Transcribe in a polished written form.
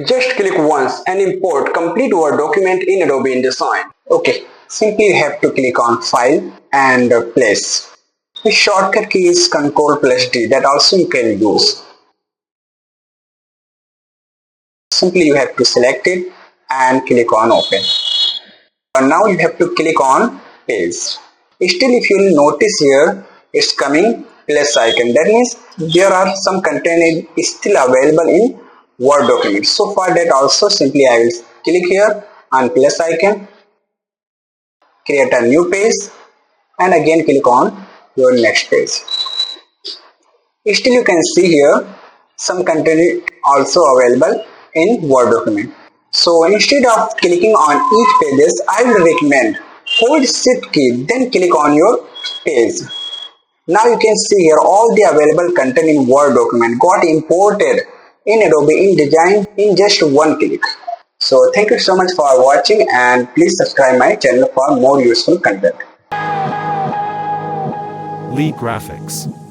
Just click once and import complete Word document in Adobe InDesign. Okay, simply you have to click on File and Place. The shortcut key is Ctrl plus D, that also you can use. Simply you have to select it and click on Open. And now you have to click on Paste. Still, if you will notice here, it's coming plus icon. That means there are some content is still available in Word document. So for that also simply I will click here on plus icon, create a new page and again click on your next page. Still you can see here some content also available in Word document. So instead of clicking on each pages, I will recommend hold shift key then click on your page. Now you can see here all the available content in Word document got imported in Adobe InDesign in just one click. So thank you so much for watching and please subscribe my channel for more useful content. Lead Graphics.